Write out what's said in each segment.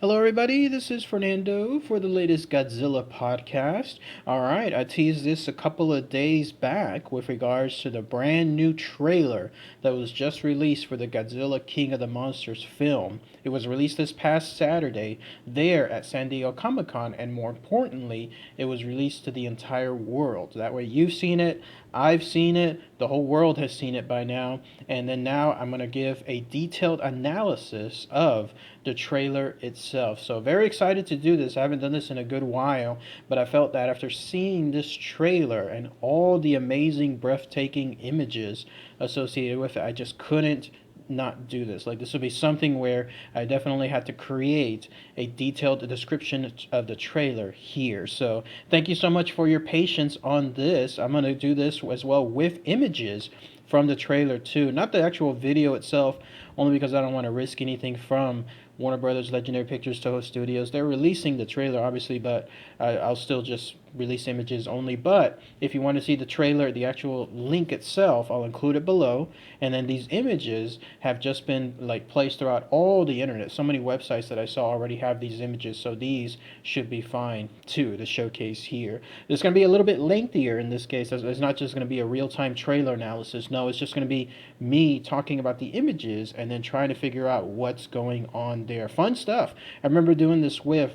Hello, everybody. This is Fernando for the latest Godzilla podcast. All right, I teased this a couple of days back with regards to the brand new trailer that was just released for the Godzilla King of the Monsters film. It was released this past Saturday there at San Diego Comic Con, and more importantly, it was released to the entire world. That way, you've seen it, I've seen it, the whole world has seen it by now, and then now I'm going to give a detailed analysis of the trailer itself. So, very excited to do this. I haven't done this in a good while, but I felt that after seeing this trailer and all the amazing, breathtaking images associated with it, I just couldn't not do this. Like, this would be something where I definitely had to create a detailed description of the trailer here. So thank you so much for your patience on this. I'm going to do this as well with images from the trailer too, not the actual video itself, only because I don't want to risk anything from Warner Brothers, Legendary Pictures, Toho Studios. They're releasing the trailer, obviously, but I'll still just release images only. But if you want to see the trailer, the actual link itself, I'll include it below. And then these images have just been like placed throughout all the internet. So many websites that I saw already have these images, so these should be fine too to showcase here. It's going to be a little bit lengthier in this case. It's not just going to be a real-time trailer analysis. No, it's just going to be me talking about the images and then trying to figure out what's going on there. Fun stuff. I remember doing this with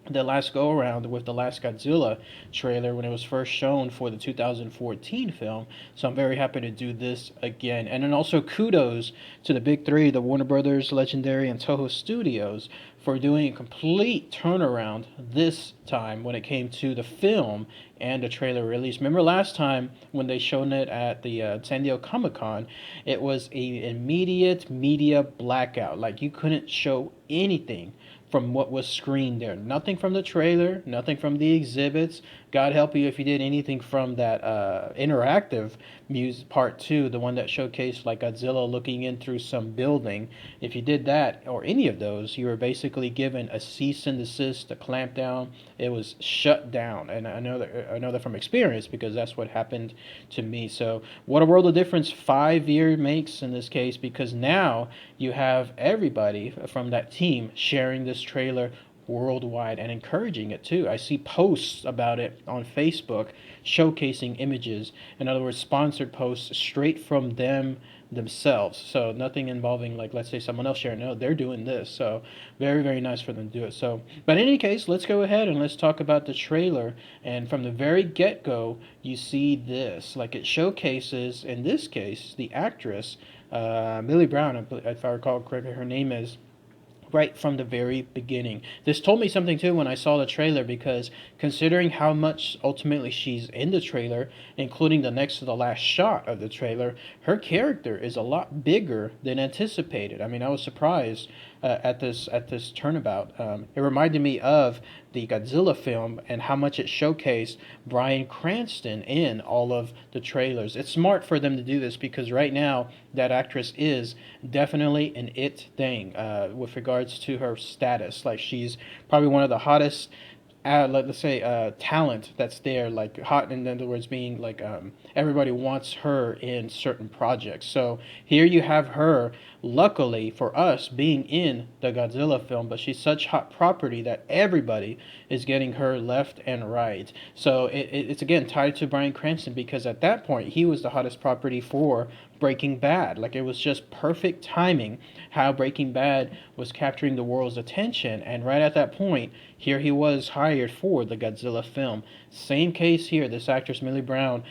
the last go around with the last Godzilla trailer when it was first shown for the 2014 film. So I'm very happy to do this again. And then also kudos to the big three, the Warner Brothers, Legendary, and Toho Studios, for doing a complete turnaround this time when it came to the film and the trailer release. Remember last time when they showed it at the San Diego Comic Con, it was a immediate media blackout. Like, you couldn't show anything from what was screened there. Nothing from the trailer, nothing from the exhibits. God help you if you did anything from that interactive music part 2, the one that showcased like Godzilla looking in through some building. If you did that or any of those, you were basically given a cease and desist, a clamp down. It was shut down, and I know that from experience because that's what happened to me. So what a world of difference 5 year makes in this case, because now you have everybody from that team sharing this trailer worldwide and encouraging it too. I see posts about it on Facebook showcasing images. In other words, sponsored posts straight from them themselves. So nothing involving, like, let's say someone else sharing. No, they're doing this. So very, very nice for them to do it. So, but in any case, let's go ahead and let's talk about the trailer. And from the very get-go, you see this. Like, it showcases, in this case, the actress, Millie Brown, if I recall correctly, her name is, right from the very beginning. This told me something too when I saw the trailer, because considering how much ultimately she's in the trailer, including the next to the last shot of the trailer, her character is a lot bigger than anticipated. I mean, I was surprised at this turnabout. It reminded me of the Godzilla film and how much it showcased Bryan Cranston in all of the trailers. It's smart for them to do this because right now that actress is definitely an it thing with regards to her status. Like, she's probably one of the hottest let's say talent that's there, like hot in other words being like everybody wants her in certain projects. So here you have her, luckily for us, being in the Godzilla film, but she's such hot property that everybody is getting her left and right. So it's again tied to Bryan Cranston, because at that point he was the hottest property for Breaking Bad. Like, it was just perfect timing how Breaking Bad was capturing the world's attention, and right at that point, here he was hired for the Godzilla film. Same case here. This actress, Millie Brown,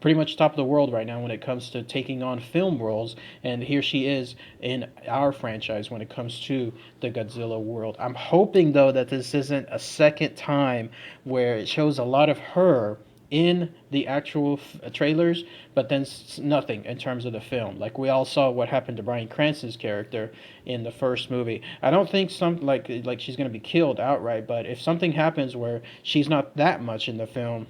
pretty much top of the world right now when it comes to taking on film roles, and here she is in our franchise when it comes to the Godzilla world. I'm hoping, though, that this isn't a second time where it shows a lot of her in the actual trailers, but then nothing in terms of the film. Like, we all saw what happened to Bryan Cranston's character in the first movie. I don't think like she's going to be killed outright, but if something happens where she's not that much in the film,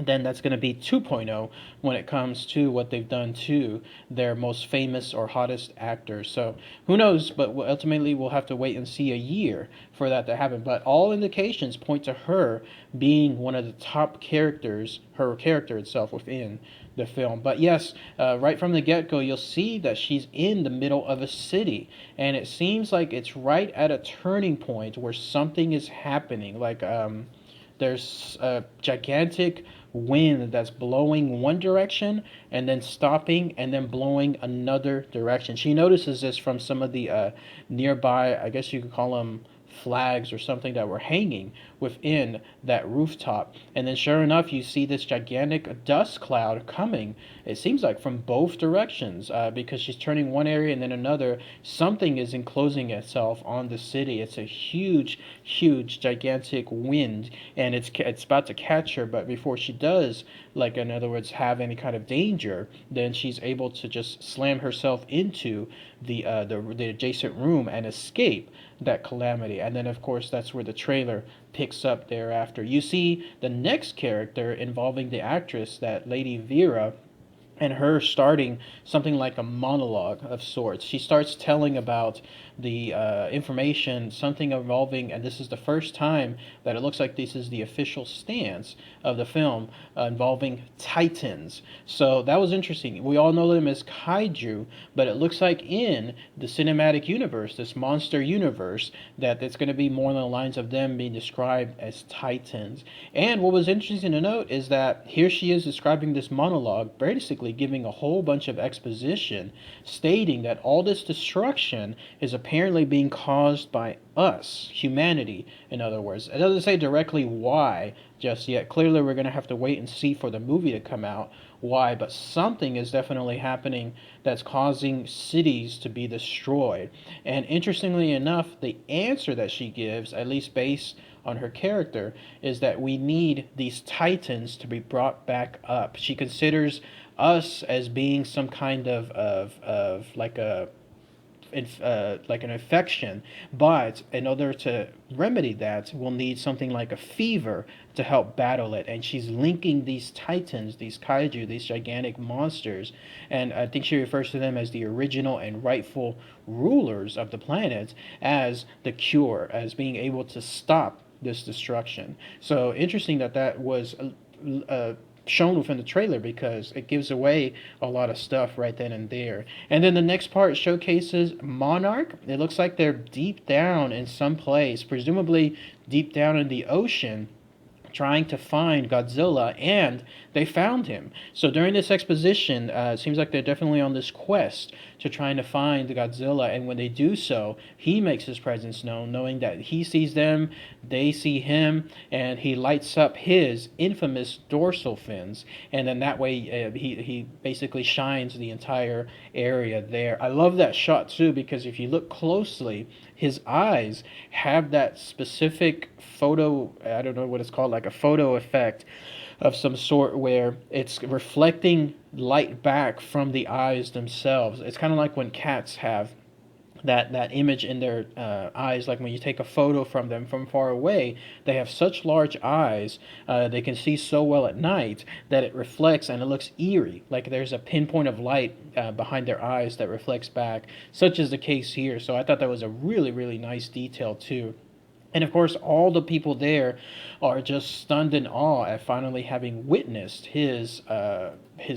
then that's going to be 2.0 when it comes to what they've done to their most famous or hottest actors. So who knows, but ultimately we'll have to wait and see a year for that to happen. But all indications point to her being one of the top characters, her character itself within the film. But yes, right from the get-go, you'll see that she's in the middle of a city, and it seems like it's right at a turning point where something is happening. Like there's a gigantic wind that's blowing one direction and then stopping and then blowing another direction. She notices this from some of the nearby, I guess you could call them flags or something that were hanging within that rooftop. And then sure enough, you see this gigantic dust cloud coming. It seems like from both directions, because she's turning one area and then another. Something is enclosing itself on the city. It's a huge, huge, gigantic wind, and it's about to catch her. But before she does, like in other words, have any kind of danger, then she's able to just slam herself into the adjacent room and escape that calamity. And then of course that's where the trailer picks up thereafter. You see the next character involving the actress, that Lady Vera, and her starting something like a monologue of sorts. She starts telling about the information, something involving, and this is the first time that it looks like this is the official stance of the film, involving titans. So that was interesting. We all know them as kaiju, but it looks like in the cinematic universe, this monster universe, that it's going to be more on the lines of them being described as titans. And what was interesting to note is that here she is describing this monologue, basically giving a whole bunch of exposition, stating that all this destruction is apparently being caused by us, humanity, in other words. It doesn't say directly why just yet. Clearly, we're going to have to wait and see for the movie to come out why, but something is definitely happening that's causing cities to be destroyed. And interestingly enough, the answer that she gives, at least based on her character, is that we need these titans to be brought back up. She considers us as being some kind of like a like an infection, but in order to remedy that, we'll need something like a fever to help battle it. And she's linking these titans, these kaiju, these gigantic monsters, and I think she refers to them as the original and rightful rulers of the planet, as the cure, as being able to stop this destruction. So interesting that that was shown within the trailer, because it gives away a lot of stuff right then and there. And then the next part showcases Monarch. It looks like they're deep down in some place, presumably deep down in the ocean, trying to find Godzilla, and they found him. So during this exposition, it seems like they're definitely on this quest to trying to find Godzilla, and when they do so, he makes his presence known, knowing that he sees them, they see him, and he lights up his infamous dorsal fins, and then that way he basically shines the entire area there. I love that shot too, because if you look closely, his eyes have that specific photo, I don't know what it's called, like a photo effect of some sort, where it's reflecting light back from the eyes themselves. It's kind of like when cats have that image in their eyes, like when you take a photo from them from far away, they have such large eyes, they can see so well at night that it reflects and it looks eerie, like there's a pinpoint of light behind their eyes that reflects back. Such is the case here. So I thought that was a really, really nice detail too. And of course, all the people there are just stunned in awe at finally having witnessed his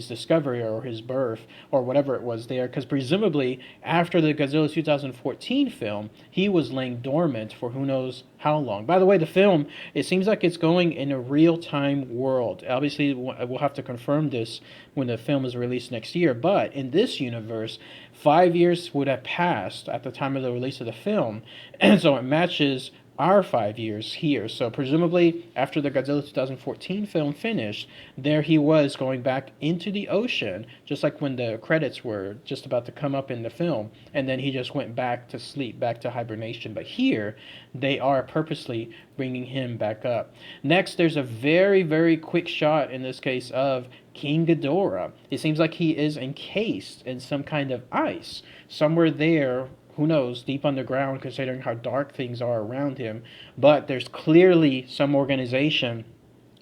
discovery or his birth or whatever it was there. Because presumably, after the Godzilla 2014 film, he was laying dormant for who knows how long. By the way, the film, it seems like it's going in a real-time world. Obviously, we'll have to confirm this when the film is released next year. But in this universe, 5 years would have passed at the time of the release of the film. And so it matches our 5 years here. So presumably after the Godzilla 2014 film finished, there he was going back into the ocean, just like when the credits were just about to come up in the film, and then he just went back to sleep, back to hibernation. But here they are purposely bringing him back up. Next, there's a very, very quick shot in this case of King Ghidorah. It seems like he is encased in some kind of ice somewhere there, who knows, deep underground, considering how dark things are around him. But there's clearly some organization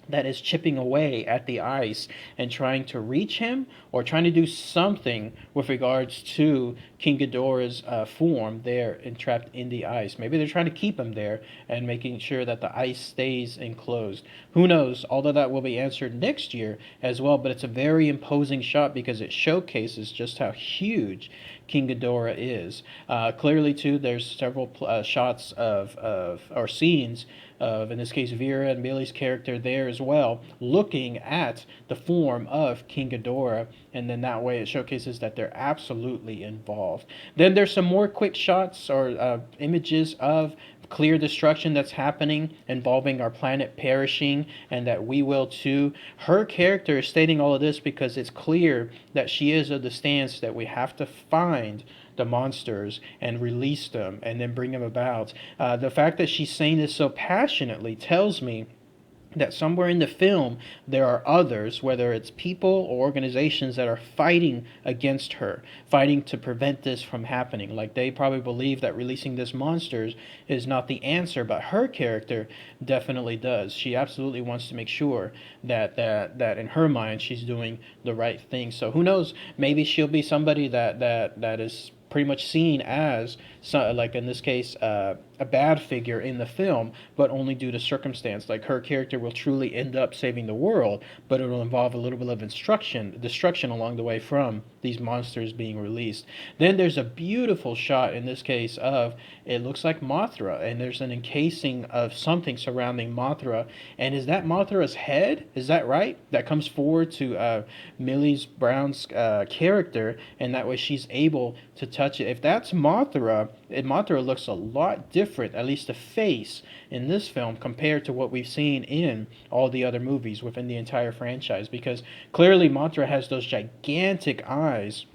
that is chipping away at the ice and trying to reach him, or trying to do something with regards to King Ghidorah's form there entrapped in the ice. Maybe they're trying to keep him there and making sure that the ice stays enclosed. Who knows? Although that will be answered next year as well, but it's a very imposing shot because it showcases just how huge King Ghidorah is. Clearly, too, there's several shots or scenes of, in this case, Vera and Billy's character there as well, looking at the form of King Ghidorah, and then that way it showcases that they're absolutely involved. Then there's some more quick shots or images of clear destruction that's happening involving our planet perishing and that we will too. Her character is stating all of this because it's clear that she is of the stance that we have to find the monsters and release them and then bring them about. The fact that she's saying this so passionately tells me that somewhere in the film there are others, whether it's people or organizations, that are fighting against her, fighting to prevent this from happening. Like, they probably believe that releasing this monsters is not the answer, but her character definitely does. She absolutely wants to make sure that in her mind she's doing the right thing. So who knows, maybe she'll be somebody that is pretty much seen as, like in this case, a bad figure in the film, but only due to circumstance. Like, her character will truly end up saving the world, but it will involve a little bit of destruction along the way from these monsters being released. Then there's a beautiful shot in this case of, it looks like Mothra, and there's an encasing of something surrounding Mothra, and is that Mothra's head? Is that right? That comes forward to Millie Brown's character, and that way she's able to touch it. If that's Mothra, Mothra looks a lot different, at least the face in this film, compared to what we've seen in all the other movies within the entire franchise, because clearly Mothra has those gigantic eyes,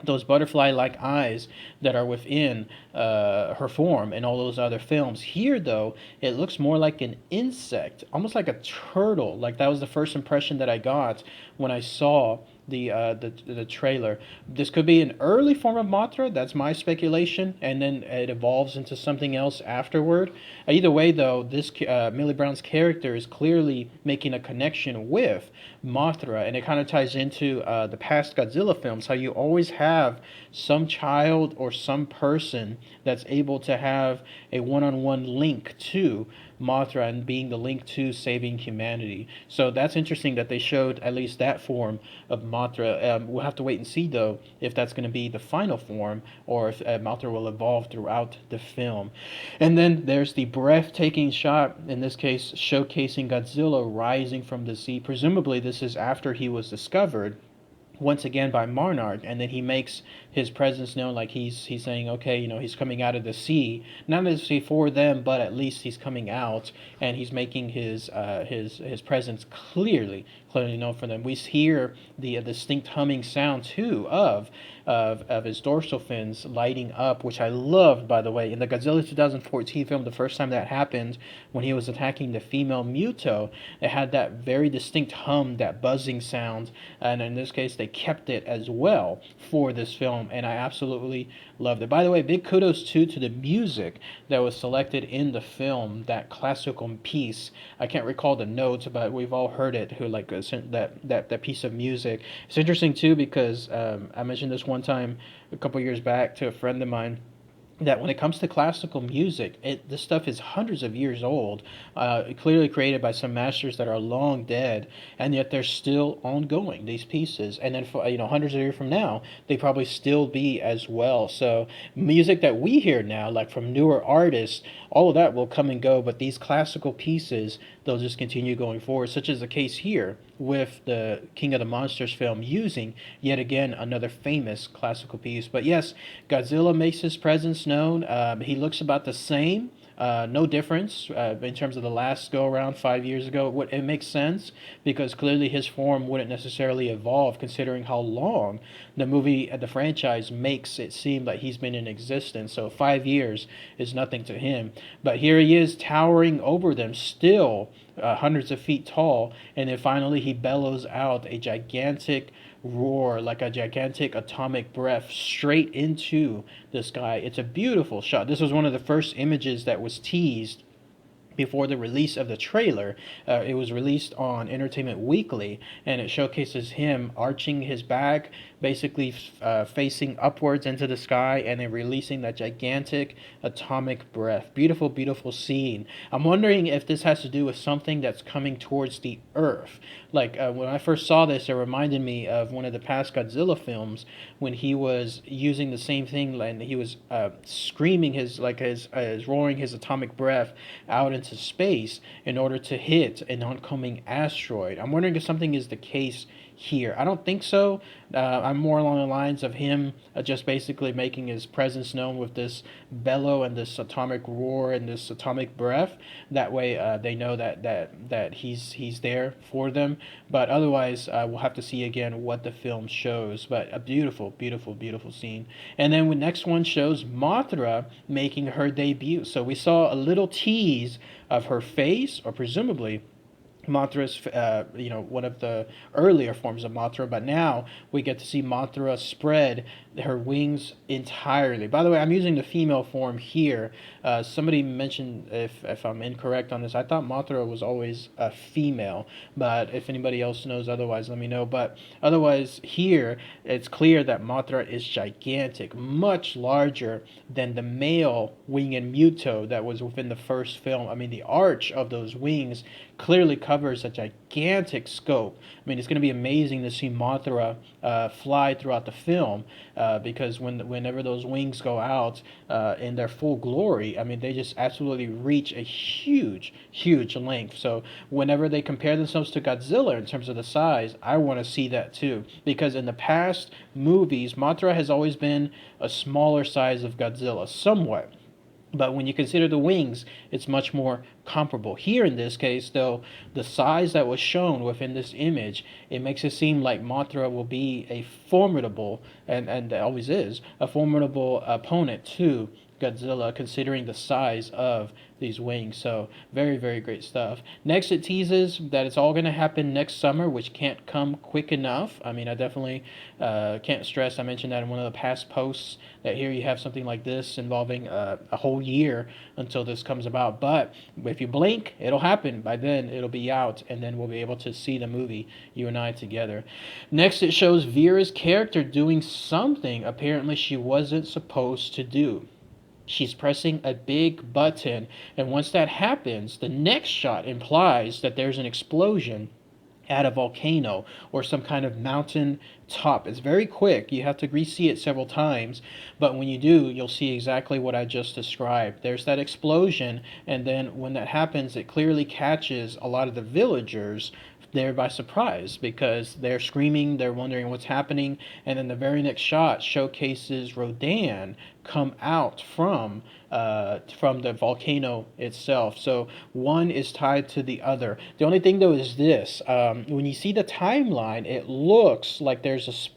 those butterfly-like eyes that are within her form in all those other films. Here, though, it looks more like an insect, almost like a turtle. Like, that was the first impression that I got when I saw the trailer. This could be an early form of Mothra. That's my speculation, and then it evolves into something else afterward. Either way, though, this Millie Brown's character is clearly making a connection with Mothra, and it kind of ties into the past Godzilla films, how you always have some child or some person that's able to have a one-on-one link to Mothra and being the link to saving humanity. So that's interesting that they showed at least that form of Mothra. We'll have to wait and see, though, if that's going to be the final form or if Mothra will evolve throughout the film. And then there's the breathtaking shot, in this case showcasing Godzilla rising from the sea. Presumably this is after he was discovered once again by Monarch, and then he makes his presence known, like he's saying, okay, he's coming out of the sea, not necessarily for them, but at least he's coming out, and he's making his presence clearly known for them. We hear the distinct humming sound too of his dorsal fins lighting up, which I loved, by the way. In the Godzilla 2014 film, the first time that happened, when he was attacking the female Muto, it had that very distinct hum, that buzzing sound, and in this case they kept it as well for this film, and I absolutely loved it. By the way, big kudos too to the music that was selected in the film, that classical piece. I can't recall the notes, but we've all heard it, that piece of music. It's interesting too because I mentioned this one time a couple years back to a friend of mine, that when it comes to classical music, this stuff is hundreds of years old, clearly created by some masters that are long dead, and yet they're still ongoing, these pieces. And then for, hundreds of years from now, they probably still be as well. So music that we hear now, like from newer artists, all of that will come and go, but these classical pieces, they'll just continue going forward, such as the case here with the King of the Monsters film, using yet again another famous classical piece. But yes, Godzilla makes his presence known. He looks about the same. No difference in terms of the last go around 5 years ago. It makes sense because clearly his form wouldn't necessarily evolve, considering how long the franchise makes it seem like he's been in existence. So 5 years is nothing to him. But here he is towering over them, still hundreds of feet tall, and then finally he bellows out a gigantic roar, like a gigantic atomic breath, straight into the sky. It's a beautiful shot. This was one of the first images that was teased before the release of the trailer. It was released on Entertainment Weekly, and it showcases him arching his back basically facing upwards into the sky and then releasing that gigantic atomic breath. Beautiful, beautiful scene. I'm wondering if this has to do with something that's coming towards the Earth. Like when I first saw this, it reminded me of one of the past Godzilla films when he was using the same thing and he was screaming his roaring his atomic breath out into space in order to hit an oncoming asteroid. I'm wondering if something is the case here. I don't think so. I'm more along the lines of him just basically making his presence known with this bellow and this atomic roar and this atomic breath. That way, they know that he's there for them. But otherwise, we'll have to see again what the film shows. But a beautiful, beautiful, beautiful scene. And then the next one shows Mothra making her debut. So we saw a little tease of her face, or presumably Mothra's, one of the earlier forms of Mothra, but now we get to see Mothra spread her wings entirely. By the way, I'm using the female form here. Somebody mentioned, if I'm incorrect on this, I thought Mothra was always a female, but if anybody else knows otherwise, let me know. But otherwise, here, it's clear that Mothra is gigantic, much larger than the male wing and Muto that was within the first film. I mean, the arch of those wings clearly covers a gigantic scope. I mean, it's going to be amazing to see Mothra fly throughout the film because whenever those wings go out in their full glory, I mean, they just absolutely reach a huge, huge length. So whenever they compare themselves to Godzilla in terms of the size, I want to see that too. Because in the past movies, Mothra has always been a smaller size of Godzilla, somewhat. But when you consider the wings, it's much more comparable. Here in this case, though, the size that was shown within this image, it makes it seem like Mothra will be a formidable, and always is, a formidable opponent to Godzilla, considering the size of these wings. So very, very great stuff. Next, it teases that it's all going to happen next summer, which can't come quick enough. I mean, I definitely can't stress, I mentioned that in one of the past posts, that here you have something like this involving a whole year until this comes about. But if you blink, it'll happen. By then, it'll be out, and then we'll be able to see the movie, you and I together. Next, it shows Vera's character doing something apparently she wasn't supposed to do. She's pressing a big button, and once that happens, the next shot implies that there's an explosion at a volcano or some kind of mountain top. It's very quick. You have to re-see it several times, but when you do, you'll see exactly what I just described. There's that explosion, and then when that happens, it clearly catches a lot of the villagers there by surprise because they're screaming, they're wondering what's happening, and then the very next shot showcases Rodan come out from the volcano itself. So one is tied to the other. The only thing though is this: when you see the timeline, it looks like there's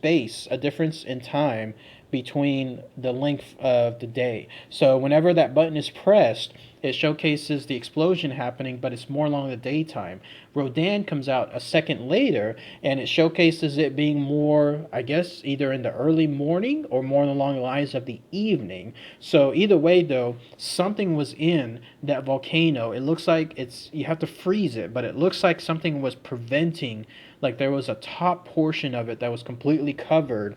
a difference in time between the length of the day. So whenever that button is pressed, it showcases the explosion happening, but it's more along the daytime. Rodan comes out a second later, and it showcases it being more, I guess, either in the early morning or more along the lines of the evening. So either way, though, something was in that volcano. It looks like you have to freeze it, but it looks like something was preventing, like there was a top portion of it that was completely covered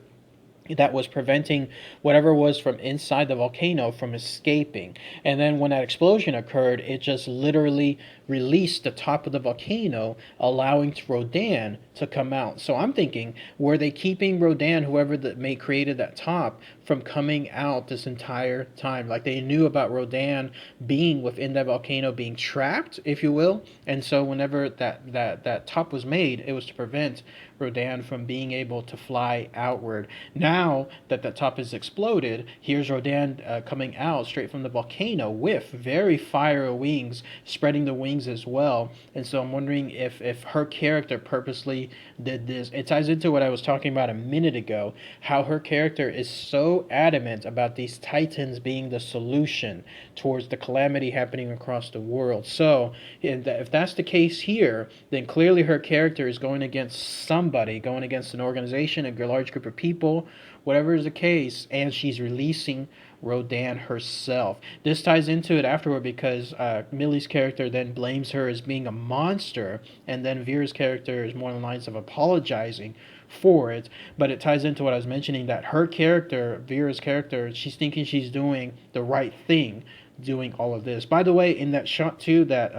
that was preventing whatever was from inside the volcano from escaping. And then when that explosion occurred, it just literally released the top of the volcano, allowing Rodan to come out. So I'm thinking, were they keeping Rodan, whoever that created that top, from coming out this entire time? Like they knew about Rodan being within that volcano, being trapped, if you will. And so whenever that top was made, it was to prevent Rodan from being able to fly outward. Now that the top is exploded, here's Rodan coming out straight from the volcano with very fiery wings, spreading the wings as well. And so I'm wondering if her character purposely did this. It ties into what I was talking about a minute ago, how her character is so adamant about these titans being the solution towards the calamity happening across the world. So if that's the case here, then clearly her character is going against somebody, going against an organization, a large group of people, whatever is the case, and she's releasing Rodan herself. This ties into it afterward because Millie's character then blames her as being a monster, and then Vera's character is more on the lines of apologizing for it. But it ties into what I was mentioning, that her character, Vera's character, she's thinking she's doing the right thing, doing all of this. By the way, in that shot too, that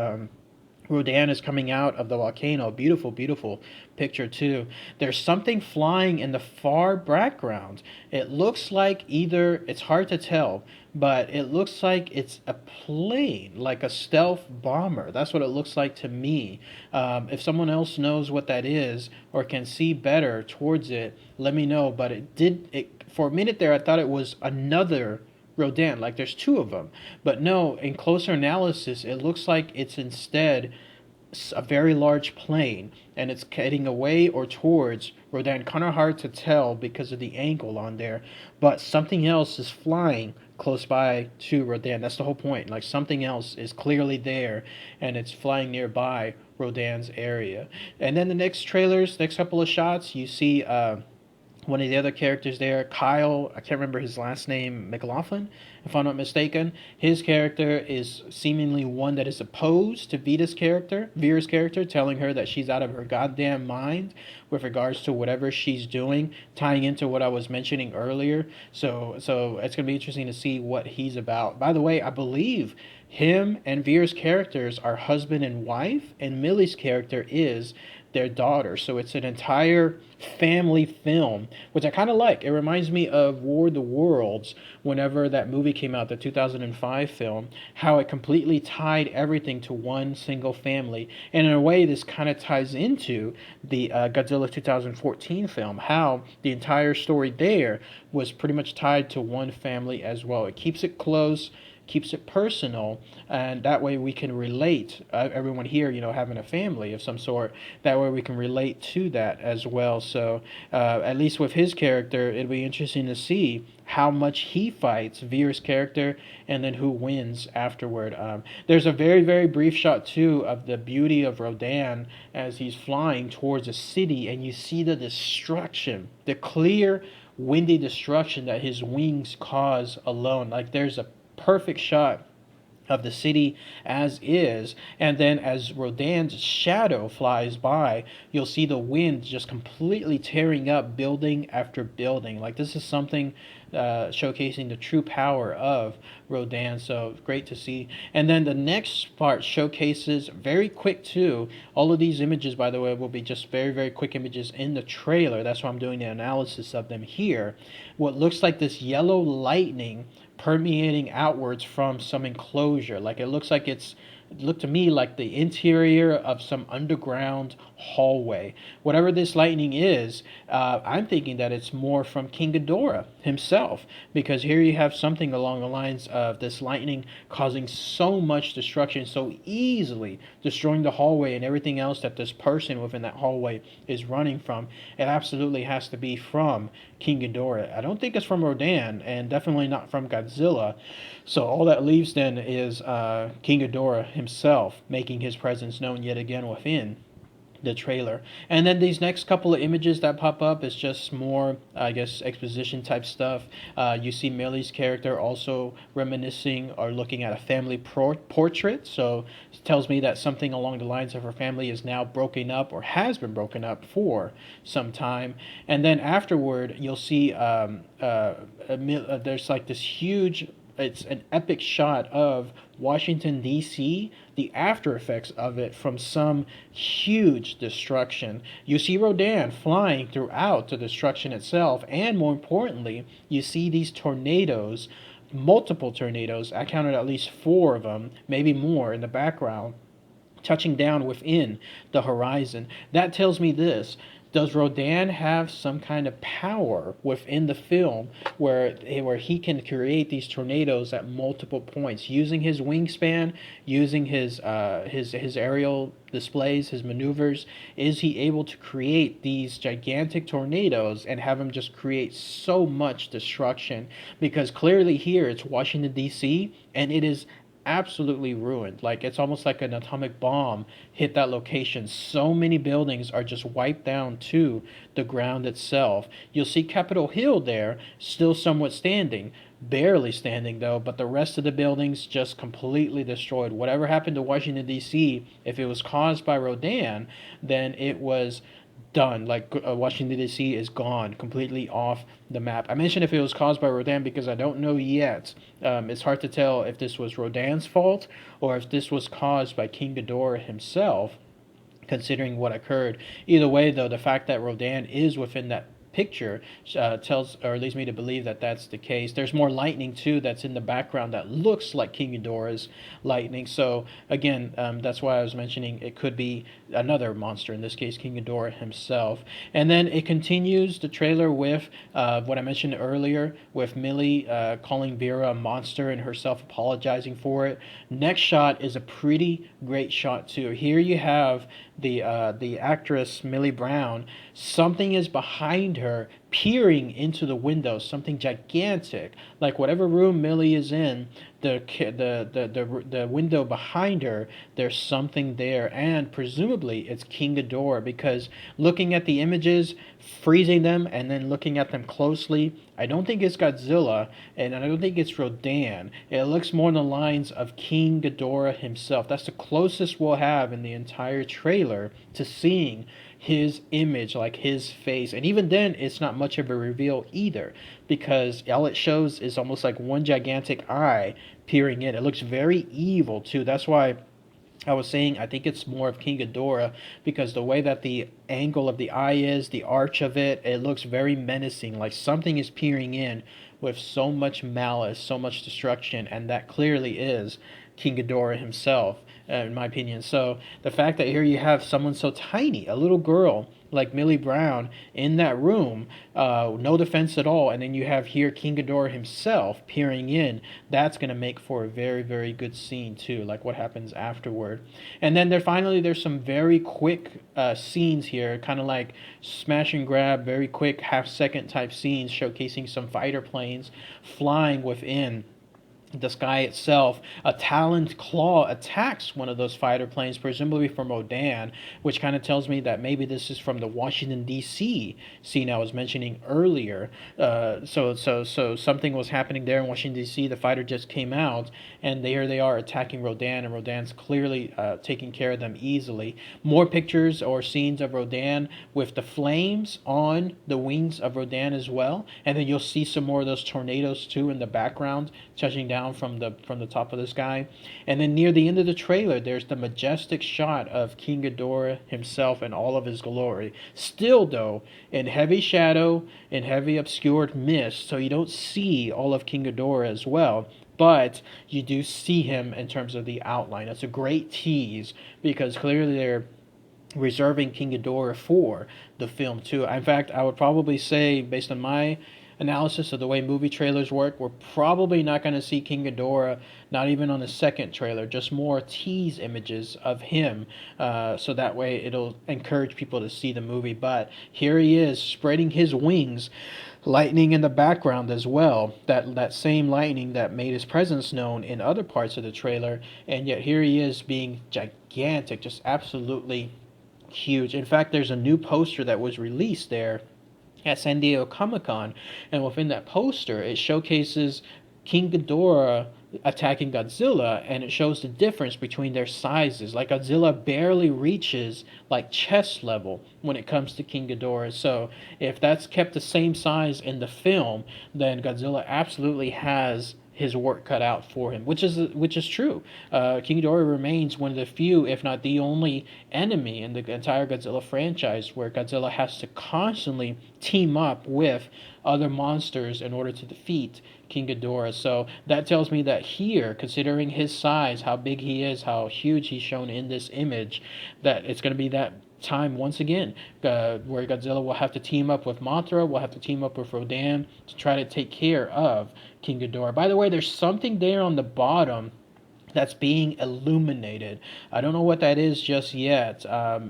Rodan is coming out of the volcano. Beautiful, beautiful picture too. There's something flying in the far background. It looks like either, it's hard to tell, but it looks like it's a plane, like a stealth bomber. That's what it looks like to me. If someone else knows what that is or can see better towards it, let me know. But for a minute there, I thought it was another Rodan, like there's two of them. But no, in closer analysis, it looks like it's instead a very large plane, and it's heading away or towards Rodan. Kind of hard to tell because of the angle on there, but something else is flying close by to Rodan. That's the whole point. Like something else is clearly there, and it's flying nearby Rodan's area. And then the next couple of shots, you see one of the other characters there, Kyle, I can't remember his last name, McLaughlin, if I'm not mistaken. His character is seemingly one that is opposed to Vera's character, telling her that she's out of her goddamn mind with regards to whatever she's doing, tying into what I was mentioning earlier. So it's going to be interesting to see what he's about. By the way, I believe him and Vera's characters are husband and wife, and Millie's character is their daughter. So it's an entire family film, which I kind of like. It reminds me of War of the Worlds, whenever that movie came out, the 2005 film, how it completely tied everything to one single family. And in a way, this kind of ties into the Godzilla 2014 film, how the entire story there was pretty much tied to one family as well. It keeps it close, keeps it personal, and that way we can relate, everyone here, having a family of some sort, that way we can relate to that as well. So at least with his character, it'll be interesting to see how much he fights Vera's character, and then who wins afterward. There's a very, very brief shot too of the beauty of Rodan as he's flying towards a city, and you see the destruction, the clear windy destruction that his wings cause alone. Like there's a perfect shot of the city as is, and then as Rodan's shadow flies by, you'll see the wind just completely tearing up building after building. Like this is something showcasing the true power of Rodan. So great to see. And then the next part showcases, very quick too, all of these images, by the way, will be just very, very quick images in the trailer. That's why I'm doing the analysis of them here. What looks like this yellow lightning permeating outwards from some enclosure. Like it looks like it looked to me like the interior of some underground hallway. Whatever this lightning is, I'm thinking that it's more from King Ghidorah himself, because here you have something along the lines of this lightning causing so much destruction, so easily destroying the hallway and everything else that this person within that hallway is running from. It absolutely has to be from King Ghidorah. I don't think it's from Rodan, and definitely not from Godzilla. So all that leaves then is King Ghidorah himself making his presence known yet again within the trailer. And then these next couple of images that pop up is just more, I guess, exposition type stuff. You see Millie's character also reminiscing or looking at a family portrait. So it tells me that something along the lines of her family is now broken up or has been broken up for some time. And then afterward, you'll see there's like this huge, it's an epic shot of Washington, D.C., the after effects of it from some huge destruction. You see Rodan flying throughout the destruction itself, and more importantly, you see these tornadoes, multiple tornadoes. I counted at least 4 of them, maybe more in the background, touching down within the horizon. That tells me this: does Rodan have some kind of power within the film where he can create these tornadoes at multiple points using his wingspan, using his aerial displays, his maneuvers? Is he able to create these gigantic tornadoes and have them just create so much destruction? Because clearly here it's Washington, D.C., and it is absolutely ruined. Like it's almost like an atomic bomb hit that location. So many buildings are just wiped down to the ground itself. You'll see Capitol Hill there, still somewhat standing, barely standing though, but the rest of the buildings just completely destroyed. Whatever happened to Washington D.C., if it was caused by Rodan, then it was done. Like Washington D.C. is gone, completely off the map. I mentioned if it was caused by Rodan because I don't know yet. It's hard to tell if this was Rodan's fault or if this was caused by King Ghidorah himself, considering what occurred. Either way, though, the fact that Rodan is within that picture tells or leads me to believe that that's the case. There's more lightning too that's in the background that looks like King Ghidorah's lightning. So again, that's why I was mentioning it could be another monster, in this case King Ghidorah himself. And then it continues the trailer with what I mentioned earlier, with Millie calling Vera a monster and herself apologizing for it. Next shot is a pretty great shot too. Here you have the actress Millie Brown. Something is behind her, peering into the window. Something gigantic, like whatever room Millie is in. The window behind her, there's something there, and presumably it's King Ghidorah, because looking at the images, freezing them, and then looking at them closely, I don't think it's Godzilla, and I don't think it's Rodan. It looks more in the lines of King Ghidorah himself. That's the closest we'll have in the entire trailer to seeing his image, like his face. And even then, it's not much of a reveal either, because all it shows is almost like one gigantic eye peering in. It looks very evil too. That's why I was saying I think it's more of King Ghidorah, because the way that the angle of the eye is, the arch of it, it looks very menacing, like something is peering in with so much malice, so much destruction, and that clearly is King Ghidorah himself, in my opinion. So the fact that here you have someone so tiny, a little girl like Millie Brown in that room, no defense at all, and then you have here King Ghidorah himself peering in, that's going to make for a very, very good scene too, like what happens afterward. And then there's some very quick scenes here, kind of like smash and grab, very quick half-second type scenes showcasing some fighter planes flying within the sky itself. A taloned claw attacks one of those fighter planes, presumably from Rodan, which kind of tells me that maybe this is from the Washington D.C. scene I was mentioning earlier. So something was happening there in Washington D.C. The fighter just came out, and here they are attacking Rodan, and Rodan's clearly taking care of them easily. More pictures or scenes of Rodan with the flames on the wings of Rodan as well, and then you'll see some more of those tornadoes too in the background, touching down from the top of the sky. And then near the end of the trailer, there's the majestic shot of King Ghidorah himself in all of his glory. Still, though, in heavy shadow, in heavy obscured mist, so you don't see all of King Ghidorah as well, but you do see him in terms of the outline. That's a great tease, because clearly they're reserving King Ghidorah for the film too. In fact, I would probably say, based on my analysis of the way movie trailers work, we're probably not going to see King Ghidorah, not even on the second trailer, just more tease images of him, so that way it'll encourage people to see the movie. But here he is, spreading his wings, lightning in the background as well, that same lightning that made his presence known in other parts of the trailer, and yet here he is being gigantic, just absolutely huge. In fact, there's a new poster that was released there at San Diego Comic-Con, and within that poster it showcases King Ghidorah attacking Godzilla, and it shows the difference between their sizes. Like Godzilla barely reaches like chest level when it comes to King Ghidorah. So if that's kept the same size in the film, then Godzilla absolutely has his work cut out for him, which is true. King Ghidorah remains one of the few, if not the only, enemy in the entire Godzilla franchise where Godzilla has to constantly team up with other monsters in order to defeat King Ghidorah. So that tells me that here, considering his size, how big he is, how huge he's shown in this image, that it's going to be that time once again where Godzilla will have to team up with Mothra, will have to team up with Rodan to try to take care of King Ghidorah. By the way, there's something there on the bottom that's being illuminated. I don't know what that is just yet.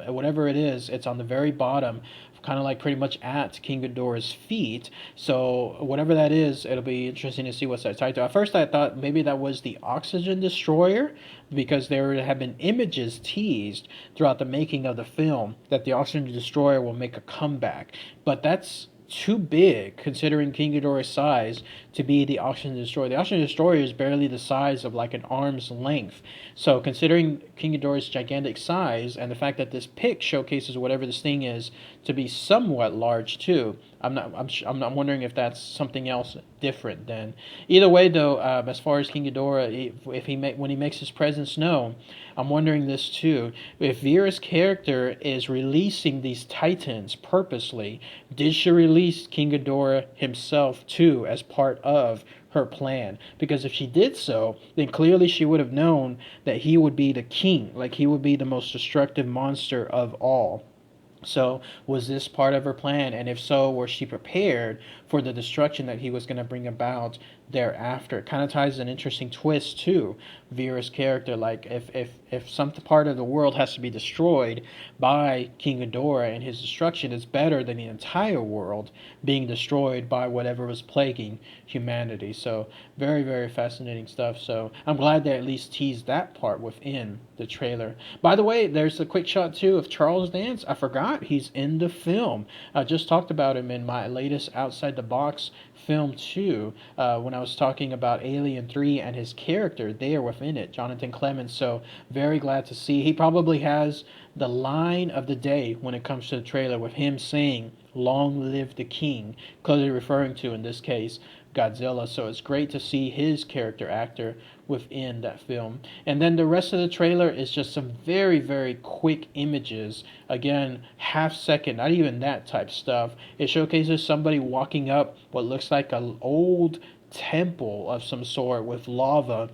Whatever it is, it's on the very bottom, kind of like pretty much at King Ghidorah's feet. So whatever that is, it'll be interesting to see what's that tied to. At first, I thought maybe that was the oxygen destroyer, because there have been images teased throughout the making of the film that the oxygen destroyer will make a comeback. But that's too big considering King Ghidorah's size to be the oxygen destroyer. The oxygen destroyer is barely the size of like an arm's length. So considering King Ghidorah's gigantic size and the fact that this pic showcases whatever this thing is to be somewhat large too, I'm wondering if that's something else different. Then either way though, as far as King Ghidorah, if when he makes his presence known, I'm wondering this too. If Vera's character is releasing these titans purposely, did she release King Ghidorah himself too as part of her plan? Because if she did so, then clearly she would have known that he would be the king, like he would be the most destructive monster of all. So was this part of her plan? And if so, was she prepared for the destruction that he was going to bring about thereafter? It kind of ties an interesting twist to Vera's character. Like if some part of the world has to be destroyed by King Ghidorah and his destruction, is better than the entire world being destroyed by whatever was plaguing humanity. So very, very fascinating stuff. So I'm glad they at least teased that part within the trailer. By the way, there's a quick shot too of Charles Dance. I forgot he's in the film. I just talked about him in my latest Outside the Box film too, when I was talking about Alien 3 and his character there within it, Jonathan Clements. So very glad to see. He probably has the line of the day when it comes to the trailer, with him saying, "Long live the king," clearly referring to, in this case, Godzilla. So it's great to see his character actor within that film. And then the rest of the trailer is just some very, very quick images. Again, half second, not even that type stuff. It showcases somebody walking up what looks like an old temple of some sort with lava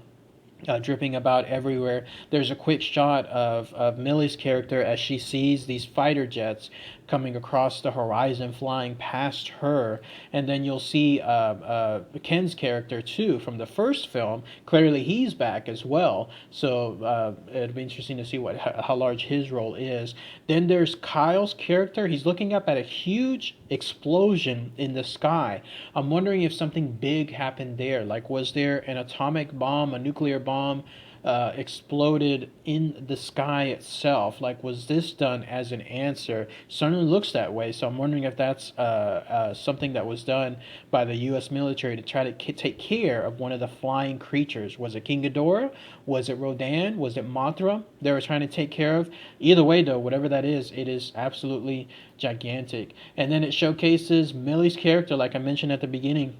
dripping about everywhere. There's a quick shot of Millie's character as she sees these fighter jets coming across the horizon, flying past her. And then you'll see Ken's character, too, from the first film. Clearly, he's back as well. So it'll be interesting to see how large his role is. Then there's Kyle's character. He's looking up at a huge explosion in the sky. I'm wondering if something big happened there. Like, was there an atomic bomb, a nuclear bomb exploded in the sky itself? Like, was this done as an answer? Certainly looks that way. So I'm wondering if that's something that was done by the U.S. military to try to take care of one of the flying creatures. Was it King Ghidorah? Was it Rodan? Was it Mothra they were trying to take care of? Either way, though, whatever that is, it is absolutely gigantic. And then it showcases Millie's character, like I mentioned at the beginning.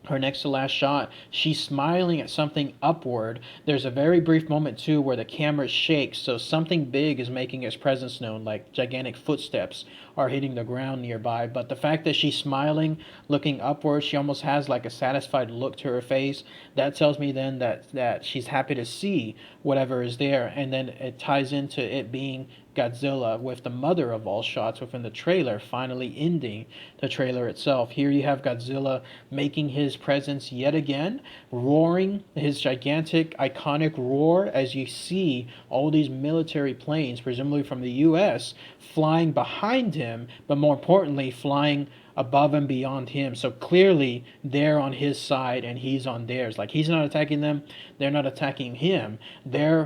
Her next to last shot, she's smiling at something upward. There's a very brief moment too where the camera shakes, so something big is making its presence known, like gigantic footsteps are hitting the ground nearby. But the fact that she's smiling, looking upward, she almost has like a satisfied look to her face. That tells me then that she's happy to see whatever is there. And then it ties into it being Godzilla, with the mother of all shots within the trailer finally ending the trailer itself. Here you have Godzilla making his presence yet again, roaring his gigantic iconic roar as you see all these military planes, presumably from the US, flying behind him, but more importantly flying above and beyond him. So clearly they're on his side and he's on theirs. Like, he's not attacking them, they're not attacking him.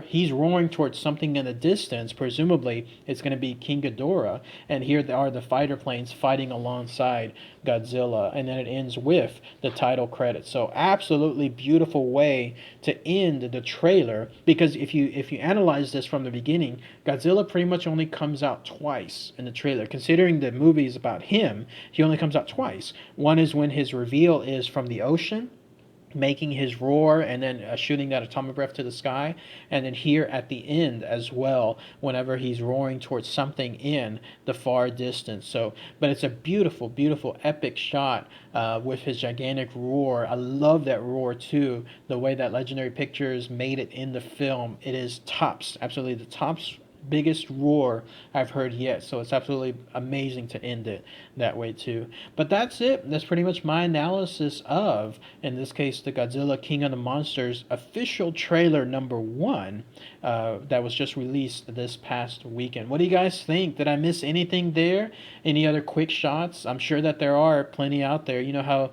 He's roaring towards something in the distance. Presumably it's going to be King Ghidorah, and here are the fighter planes fighting alongside Godzilla. And then it ends with the title credits. So absolutely beautiful way to end the trailer, because if you analyze this from the beginning, Godzilla pretty much only comes out twice in the trailer. Considering the movie is about him, he only comes out twice. One is when his reveal is from the ocean, making his roar and then shooting that atomic breath to the sky, and then here at the end as well, whenever he's roaring towards something in the far distance. So, but it's a beautiful, beautiful, epic shot with his gigantic roar. I love that roar too, the way that Legendary Pictures made it in the film. It is tops, absolutely the tops biggest roar I've heard yet. So it's absolutely amazing to end it that way too. But that's it. That's pretty much my analysis of, in this case, the Godzilla King of the Monsters official trailer #1 that was just released this past weekend. What do you guys think? Did I miss anything there? Any other quick shots? I'm sure that there are plenty out there. You know how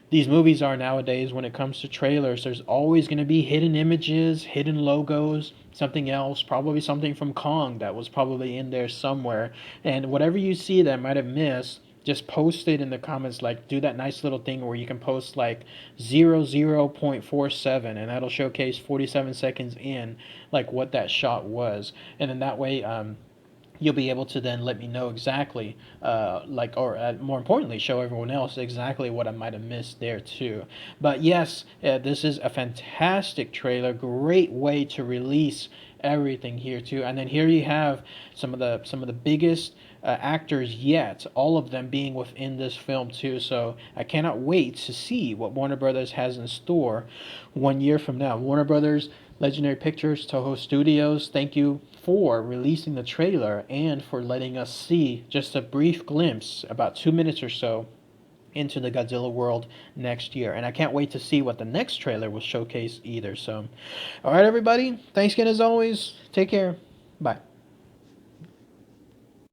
these movies are nowadays when it comes to trailers. There's always going to be hidden images, hidden logos, something else, probably something from Kong that was probably in there somewhere. And whatever you see that I might have missed, just post it in the comments. Like, do that nice little thing where you can post like 00.47, and that'll showcase 47 seconds in like what that shot was. And then that way you'll be able to then let me know exactly, more importantly, show everyone else exactly what I might have missed there too. But yes, this is a fantastic trailer, great way to release everything here too. And then here you have some of the biggest actors yet, all of them being within this film too. So I cannot wait to see what Warner Brothers has in store 1 year from now. Warner Brothers, Legendary Pictures, Toho Studios, thank you for releasing the trailer and for letting us see just a brief glimpse, about 2 minutes or so, into the Godzilla world next year. And I can't wait to see what the next trailer will showcase either. So, all right, everybody. Thanks again as always. Take care. Bye.